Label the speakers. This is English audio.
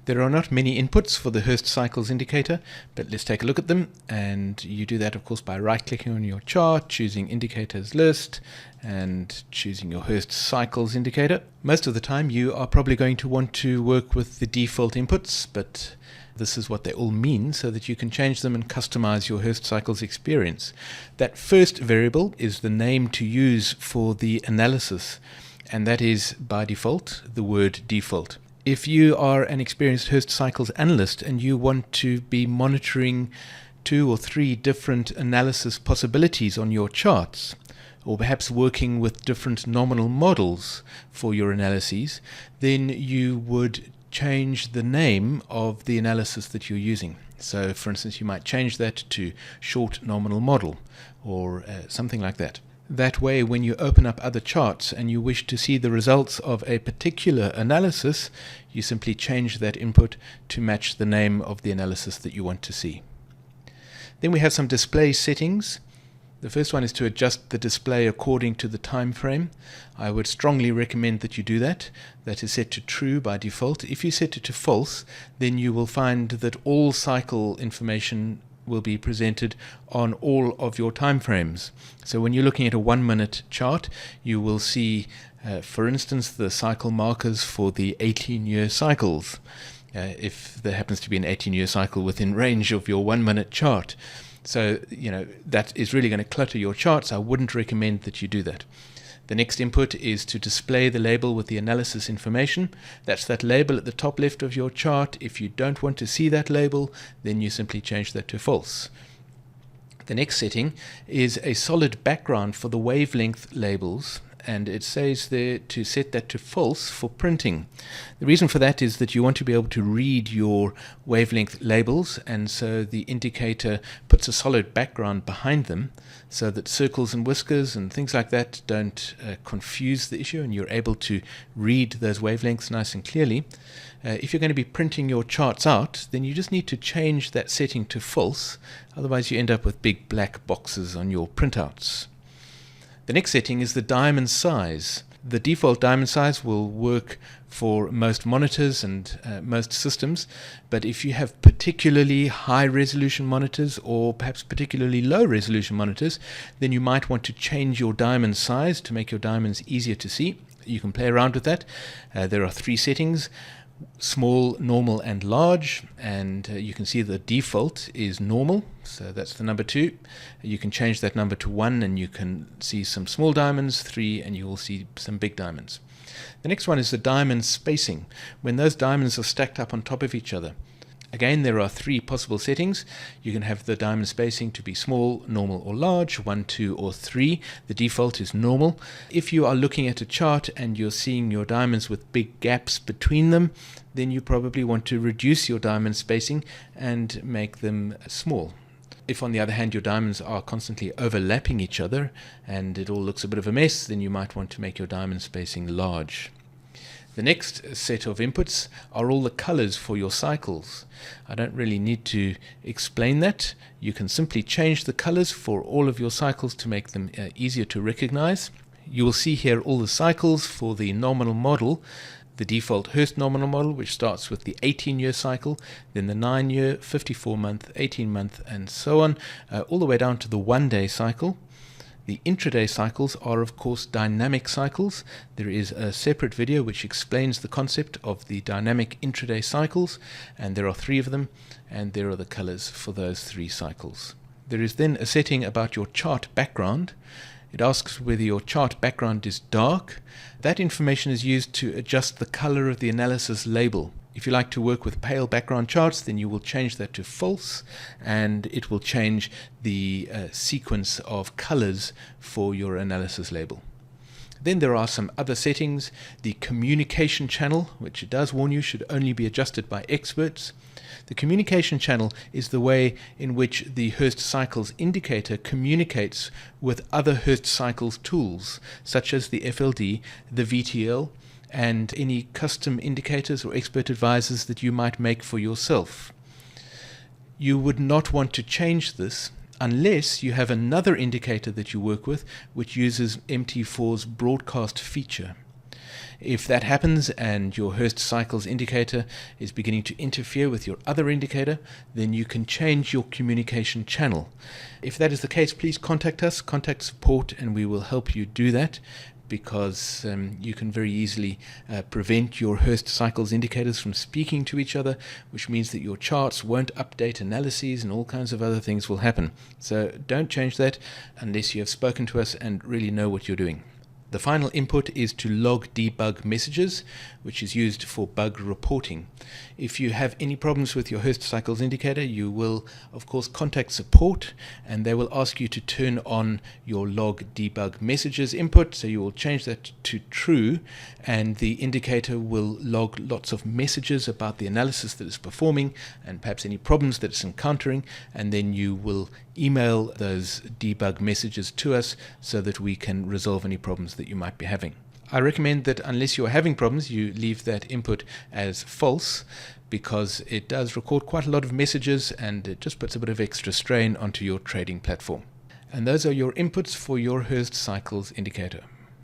Speaker 1: There are not many inputs for the Hurst cycles indicator, but let's take a look at them. And you do that, of course, by right-clicking on your chart, choosing Indicators List, and choosing your Hurst cycles indicator. Most of the time, you are probably going to want to work with the default inputs, but this is what they all mean so that you can change them and customize your Hurst cycles experience. That first variable is the name to use for the analysis, and that is, by default, the word default. If you are an experienced Hurst cycles analyst and you want to be monitoring 2 or 3 different analysis possibilities on your charts, or perhaps working with different nominal models for your analyses, then you would change the name of the analysis that you're using. So, for instance, you might change that to short nominal model or something like that. That way, when you open up other charts and you wish to see the results of a particular analysis, you simply change that input to match the name of the analysis that you want to see. Then we have some display settings. The first one is to adjust the display according to the time frame. I would strongly recommend that you do that. That is set to true by default. If you set it to false, then you will find that all cycle information will be presented on all of your time frames. So when you're looking at a 1-minute chart, you will see, for instance, the cycle markers for the 18-year cycles, if there happens to be an 18-year cycle within range of your 1-minute chart. So, that is really going to clutter your charts. I wouldn't recommend that you do that. The next input is to display the label with the analysis information. That's that label at the top left of your chart. If you don't want to see that label, then you simply change that to false. The next setting is a solid background for the wavelength labels, and it says there to set that to false for printing. The reason for that is that you want to be able to read your wavelength labels, and so the indicator puts a solid background behind them so that circles and whiskers and things like that don't confuse the issue, and you're able to read those wavelengths nice and clearly. If you're going to be printing your charts out, then you just need to change that setting to false, otherwise you end up with big black boxes on your printouts. The next setting is the diamond size. The default diamond size will work for most monitors and most systems, but if you have particularly high resolution monitors or perhaps particularly low resolution monitors, then you might want to change your diamond size to make your diamonds easier to see. You can play around with that. There are 3 settings: small, normal, and large, and you can see the default is normal, so that's the number 2. You can change that number to 1 and you can see some small diamonds, 3 and you will see some big diamonds. The next one is the diamond spacing, when those diamonds are stacked up on top of each other. Again, there are 3 possible settings. You can have the diamond spacing to be small, normal, or large, 1, 2, or 3. The default is normal. If you are looking at a chart and you're seeing your diamonds with big gaps between them, then you probably want to reduce your diamond spacing and make them small. If, on the other hand, your diamonds are constantly overlapping each other and it all looks a bit of a mess, then you might want to make your diamond spacing large. The next set of inputs are all the colors for your cycles. I don't really need to explain that. You can simply change the colors for all of your cycles to make them easier to recognize. You will see here all the cycles for the nominal model, the default Hurst nominal model, which starts with the 18-year cycle, then the 9-year, 54-month, 18-month, and so on, all the way down to the 1-day cycle. The intraday cycles are, of course, dynamic cycles. There is a separate video which explains the concept of the dynamic intraday cycles, and there are 3 of them, and there are the colors for those 3 cycles. There is then a setting about your chart background. It asks whether your chart background is dark. That information is used to adjust the color of the analysis label. If you like to work with pale background charts, then you will change that to false, and it will change the sequence of colors for your analysis label. Then there are some other settings. The communication channel, which it does warn you should only be adjusted by experts. The communication channel is the way in which the Hurst cycles indicator communicates with other Hurst cycles tools, such as the FLD, the VTL, and any custom indicators or expert advisors that you might make for yourself. You would not want to change this unless you have another indicator that you work with which uses MT4's broadcast feature. If that happens and your Hurst cycles indicator is beginning to interfere with your other indicator, then you can change your communication channel. If that is the case, please contact us, contact support, and we will help you do that, because you can very easily prevent your Hurst cycles indicators from speaking to each other, which means that your charts won't update analyses and all kinds of other things will happen. So don't change that unless you have spoken to us and really know what you're doing. The final input is to log debug messages, which is used for bug reporting. If you have any problems with your Hurst cycles indicator, you will of course contact support, and they will ask you to turn on your log debug messages input. So you will change that to true, and the indicator will log lots of messages about the analysis that it's performing and perhaps any problems that it's encountering, and then you will email those debug messages to us so that we can resolve any problems that you might be having. I recommend that unless you're having problems, you leave that input as false, because it does record quite a lot of messages and it just puts a bit of extra strain onto your trading platform. And those are your inputs for your Hurst cycles indicator.